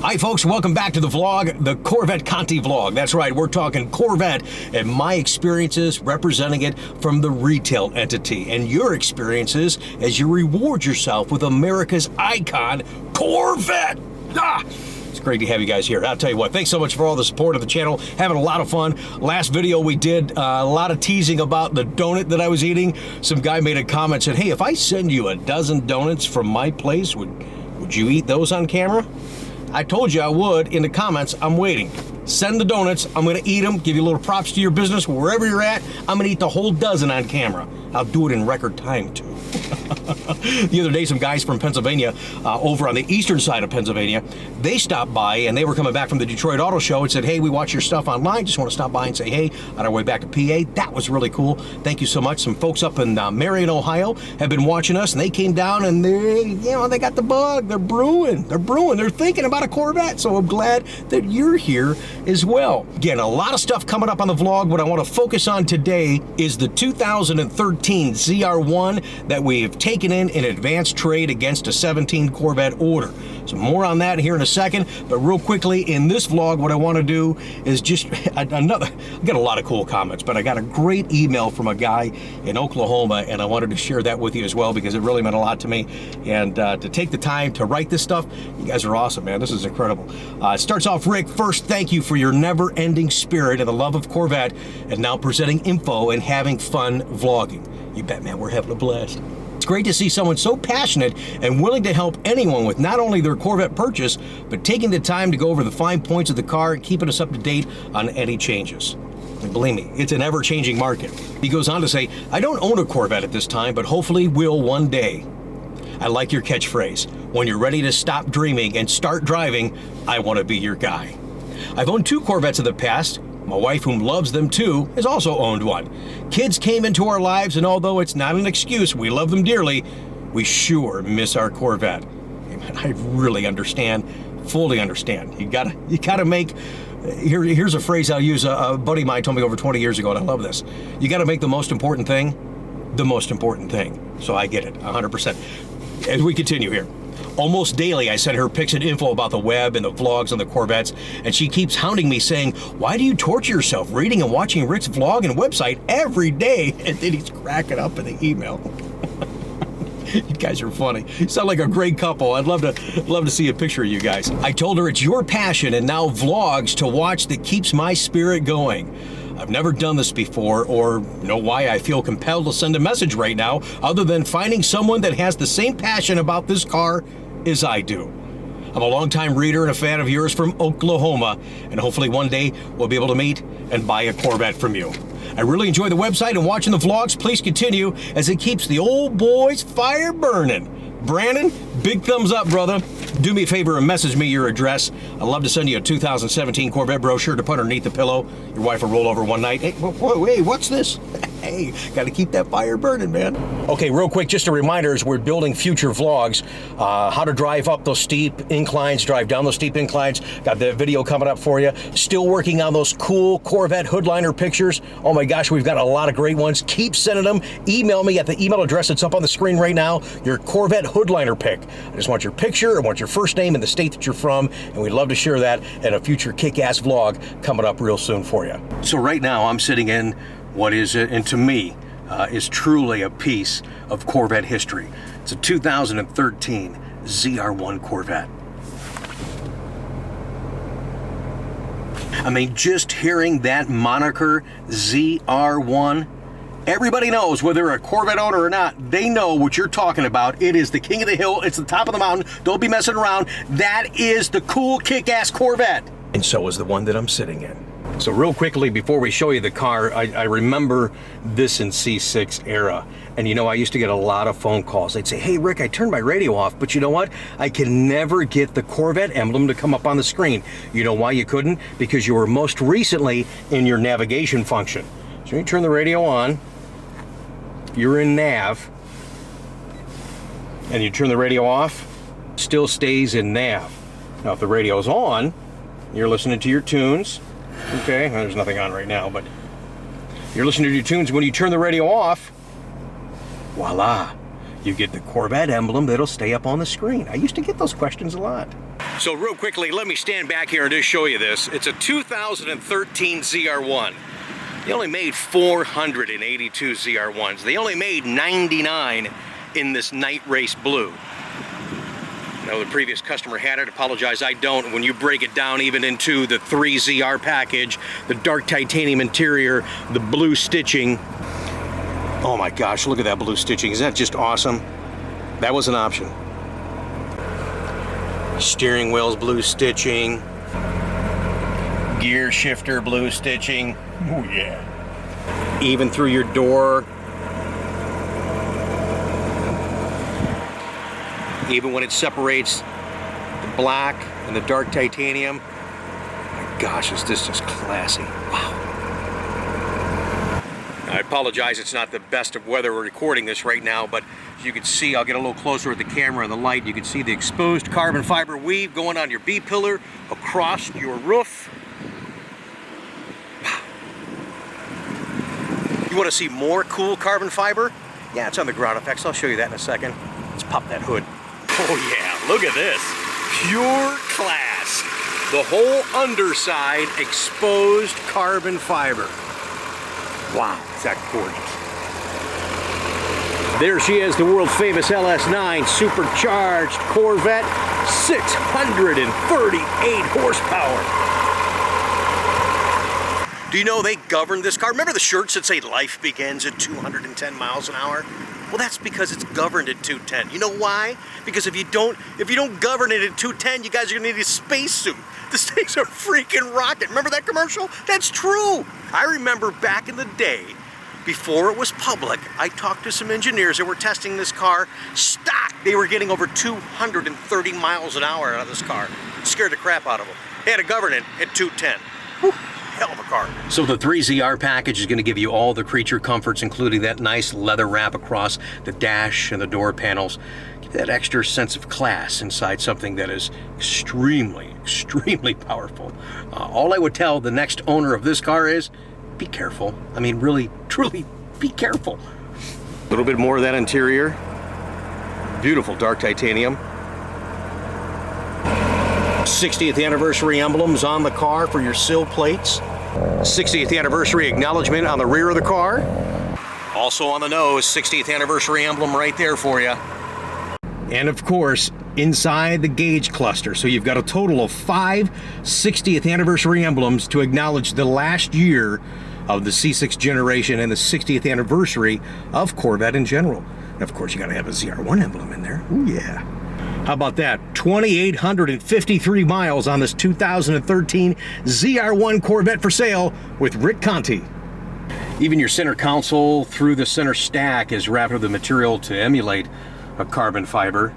Hi folks, welcome back to the vlog, the Corvetteconti vlog. That's right, we're talking Corvette and my experiences representing it from the retail entity and your experiences as you reward yourself with America's icon, Corvette. It's great to have you guys here. I'll tell you what, thanks so much for all the support of the channel. Having a lot of fun. Last video we did a lot of teasing about the donut that I was eating. Some guy made a comment, said, hey, if I send you a dozen donuts from my place, would you eat those on camera? I told you I would in the comments. I'm waiting. Send the donuts. I'm going to eat them, give you a little props to your business. Wherever you're at, I'm going to eat the whole dozen on camera. I'll do it in record time, too. The other day, some guys from Pennsylvania, over on the eastern side of Pennsylvania, they stopped by and they were coming back from the Detroit Auto Show and said, hey, we watch your stuff online. Just want to stop by and say, hey, on our way back to PA. That was really cool. Thank you so much. Some folks up in Marion, Ohio have been watching us, and they came down and they got the bug. They're brewing. They're thinking about a Corvette. So I'm glad that you're here as well. Again, a lot of stuff coming up on the vlog. What I want to focus on today is the 2013 ZR1 that we have taken in advance trade against a 17 Corvette order. So more on that here in a second, but real quickly in this vlog, what I want to do is just I got a lot of cool comments, but I got a great email from a guy in Oklahoma, and I wanted to share that with you as well because it really meant a lot to me. And to take the time to write this stuff, you guys are awesome, man. This is incredible. It starts off, Rick, first, thank you for your never-ending spirit and the love of Corvette, and now presenting info and having fun vlogging. You bet, man, we're having a blast. It's great to see someone so passionate and willing to help anyone with not only their Corvette purchase, but taking the time to go over the fine points of the car and keeping us up to date on any changes. And believe me, it's an ever-changing market. He goes on to say, I don't own a Corvette at this time, but hopefully will one day. I like your catchphrase. When you're ready to stop dreaming and start driving, I want to be your guy. I've owned 2 Corvettes in the past. My wife, whom loves them too, has also owned one. Kids came into our lives, and although it's not an excuse, we love them dearly, we sure miss our Corvette. And I really understand, fully understand. You gotta make, here's a phrase I'll use, a buddy of mine told me over 20 years ago, and I love this. You gotta make the most important thing the most important thing. So I get it, 100%. As we continue here. Almost daily, I send her pics and info about the web and the vlogs on the Corvettes, and she keeps hounding me saying, why do you torture yourself reading and watching Rick's vlog and website every day? And then he's cracking up in the email. You guys are funny. You sound like a great couple. I'd love to see a picture of you guys. I told her it's your passion and now vlogs to watch that keeps my spirit going. I've never done this before or know why I feel compelled to send a message right now other than finding someone that has the same passion about this car as I do. I'm a longtime reader and a fan of yours from Oklahoma, and hopefully one day we'll be able to meet and buy a Corvette from you. I really enjoy the website and watching the vlogs. Please continue as it keeps the old boy's fire burning. Brandon, big thumbs up, brother. Do me a favor and message me your address. I'd love to send you a 2017 Corvette brochure to put underneath the pillow. Your wife will roll over one night. Hey, wait, what's this? Hey, got to keep that fire burning, man. Okay, real quick, just a reminder as we're building future vlogs, how to drive up those steep inclines, drive down those steep inclines. Got the video coming up for you. Still working on those cool Corvette hoodliner pictures. Oh my gosh, we've got a lot of great ones. Keep sending them. Email me at the email address that's up on the screen right now, your Corvette hoodliner pic. I just want your picture, I want your first name and the state that you're from, and we'd love to share that in a future kick-ass vlog coming up real soon for you. So right now I'm sitting in what is, and to me, is truly a piece of Corvette history. It's a 2013 ZR1 Corvette. I mean, just hearing that moniker, ZR1, everybody knows, whether they're a Corvette owner or not, they know what you're talking about. It is the king of the hill. It's the top of the mountain. Don't be messing around. That is the cool, kick-ass Corvette. And so is the one that I'm sitting in. So real quickly, before we show you the car, I remember this in C6 era. And you know, I used to get a lot of phone calls. They'd say, hey, Rick, I turned my radio off, but you know what? I can never get the Corvette emblem to come up on the screen. You know why you couldn't? Because you were most recently in your navigation function. So you turn the radio on, you're in nav, and you turn the radio off, still stays in nav. Now, if the radio's on, you're listening to your tunes. Okay, well, there's nothing on right now, but you're listening to your tunes. When you turn the radio off, voila, you get the Corvette emblem that'll stay up on the screen. I used to get those questions a lot. So real quickly, let me stand back here and just show you this. It's a 2013 ZR1. They only made 482 ZR1s. They only made 99 in this night race blue. Now the previous customer had it, apologize, I don't. When you break it down even into the 3ZR package, the dark titanium interior, the blue stitching. Oh my gosh, look at that blue stitching. Is that just awesome? That was an option. Steering wheels, blue stitching. Gear shifter, blue stitching. Oh yeah. Even through your door. Even when it separates the black and the dark titanium. My gosh, is this just classy. Wow. I apologize, it's not the best of weather we're recording this right now, but as you can see, I'll get a little closer with the camera and the light. You can see the exposed carbon fiber weave going on your B-pillar across your roof. You want to see more cool carbon fiber? Yeah, it's on the ground effects. I'll show you that in a second. Let's pop that hood. Oh yeah, look at this. Pure class. The whole underside exposed carbon fiber. Wow, is that gorgeous. There she is, the world famous LS9 supercharged Corvette, 638 horsepower. Do you know they governed this car? Remember the shirts that say life begins at 210 miles an hour? Well, that's because it's governed at 210. You know why? Because if you don't govern it at 210, you guys are gonna need a spacesuit. This thing's a freaking rocket. Remember that commercial? That's true. I remember back in the day, before it was public, I talked to some engineers that were testing this car stock. They were getting over 230 miles an hour out of this car. Scared the crap out of them. They had to govern it at 210. Whew. Hell of a car. So the 3ZR package is going to give you all the creature comforts, including that nice leather wrap across the dash and the door panels. Give that extra sense of class inside something that is extremely, extremely powerful. All I would tell the next owner of this car is, be careful. I mean, really, truly, be careful. A little bit more of that interior. Beautiful dark titanium. 60th anniversary emblems on the car for your sill plates. 60th anniversary acknowledgement on the rear of the car. Also on the nose, 60th anniversary emblem right there for you. And of course, inside the gauge cluster. So you've got a total of 5 60th anniversary emblems to acknowledge the last year of the C6 generation and the 60th anniversary of Corvette in general. And of course, you gotta have a ZR1 emblem in there. Ooh yeah. How about that? 2,853 miles on this 2013 ZR1 Corvette for sale with Rick Conti. Even your center console through the center stack is wrapped with the material to emulate a carbon fiber.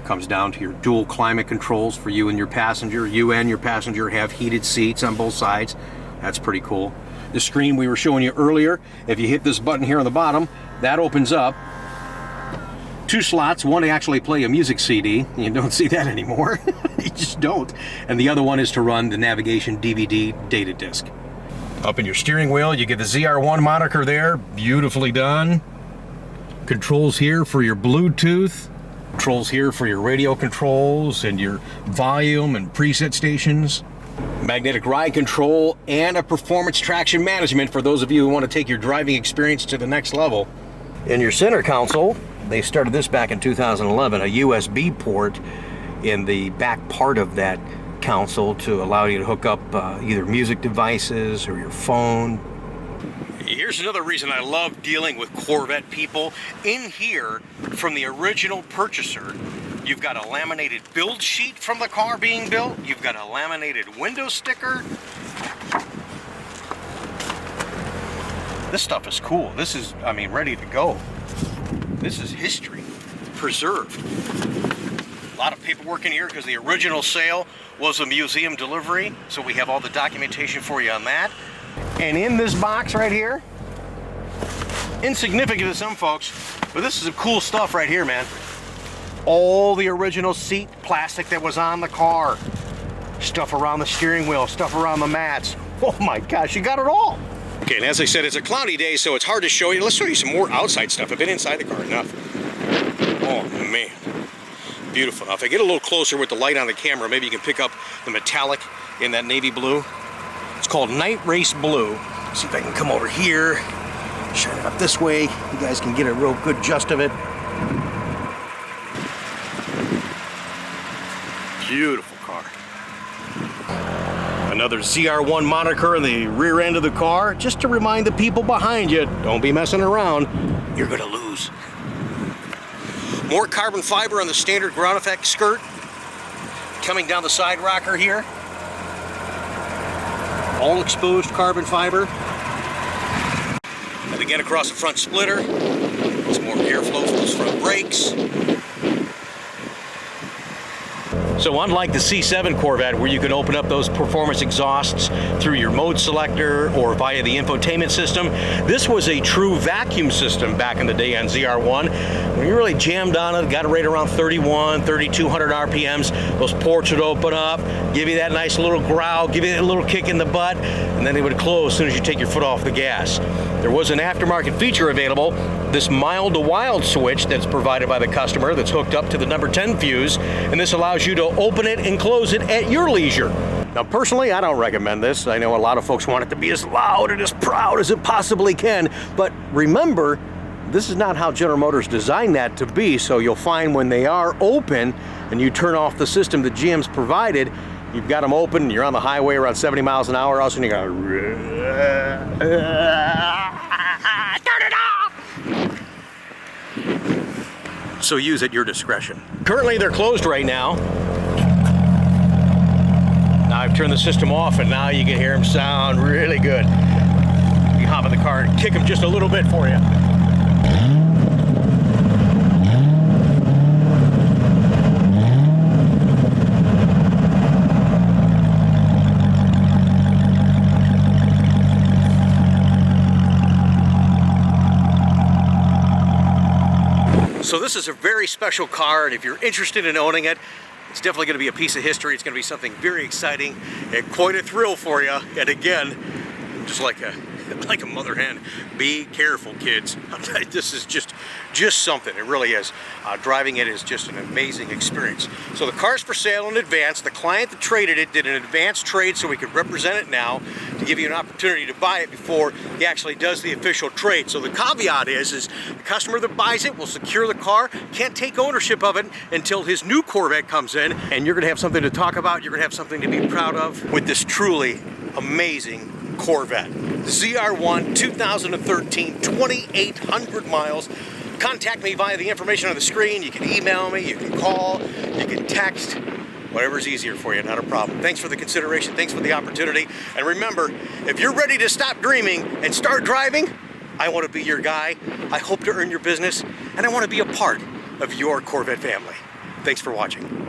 Comes down to your dual climate controls for you and your passenger. You and your passenger have heated seats on both sides. That's pretty cool. The screen we were showing you earlier, if you hit this button here on the bottom, that opens up. 2 slots, one to actually play a music CD. You don't see that anymore. You just don't. And the other one is to run the navigation DVD data disc. Up in your steering wheel, you get the ZR1 moniker there. Beautifully done. Controls here for your Bluetooth. Controls here for your radio controls and your volume and preset stations. Magnetic ride control and a performance traction management for those of you who want to take your driving experience to the next level. In your center console, they started this back in 2011, a USB port in the back part of that console to allow you to hook up either music devices or your phone. Here's another reason I love dealing with Corvette people. In here, from the original purchaser, you've got a laminated build sheet from the car being built. You've got a laminated window sticker. This stuff is cool. This is, I mean, ready to go. This is history, preserved. A lot of paperwork in here because the original sale was a museum delivery, so we have all the documentation for you on that. And in this box right here, insignificant to some folks, but this is some cool stuff right here, man. All the original seat plastic that was on the car. Stuff around the steering wheel, stuff around the mats. Oh my gosh, you got it all. Okay, and as I said, it's a cloudy day, so it's hard to show you. Let's show you some more outside stuff. I've been inside the car enough. Oh, man. Beautiful. Now, if I get a little closer with the light on the camera, maybe you can pick up the metallic in that navy blue. It's called Night Race Blue. See if I can come over here, shine it up this way. You guys can get a real good gist of it. Beautiful car. Another ZR1 moniker in the rear end of the car, just to remind the people behind you, don't be messing around, you're gonna lose. More carbon fiber on the standard ground effect skirt. Coming down the side rocker here. All exposed carbon fiber. And again across the front splitter. Some more airflow for those front brakes. So unlike the C7 Corvette, where you can open up those performance exhausts through your mode selector or via the infotainment system, this was a true vacuum system back in the day on ZR1. When you really jammed on it, got it right around 3,200 RPMs, those ports would open up, give you that nice little growl, give you that little kick in the butt, and then they would close as soon as you take your foot off the gas. There was an aftermarket feature available, this mild to wild switch that's provided by the customer that's hooked up to the number 10 fuse, and this allows you to open it and close it at your leisure. Now personally, I don't recommend this. I know a lot of folks want it to be as loud and as proud as it possibly can, but remember, this is not how General Motors designed that to be, so you'll find when they are open and you turn off the system that GM's provided, you've got them open, you're on the highway around 70 miles an hour, all of a sudden you go, turn it off! So use at your discretion. Currently they're closed right now. Now I've turned the system off and now you can hear them sound really good. You hop in the car and kick them just a little bit for you. So this is a very special car, and if you're interested in owning it, it's definitely going to be a piece of history. It's going to be something very exciting and quite a thrill for you. And again, just like a mother hen, be careful, kids. This is just something. It really is. Driving it is just an amazing experience. So the car's for sale in advance. The client that traded it did an advanced trade so we could represent it now to give you an opportunity to buy it before he actually does the official trade. So the caveat is the customer that buys it will secure the car, can't take ownership of it until his new Corvette comes in, and you're going to have something to talk about. You're going to have something to be proud of with this truly amazing Corvette. ZR1 2013, 2,800 miles. Contact me via the information on the screen. You can email me, you can call, you can text, whatever's easier for you, not a problem. Thanks for the consideration, thanks for the opportunity. And remember, if you're ready to stop dreaming and start driving, I want to be your guy. I hope to earn your business, and I want to be a part of your Corvette family. Thanks for watching.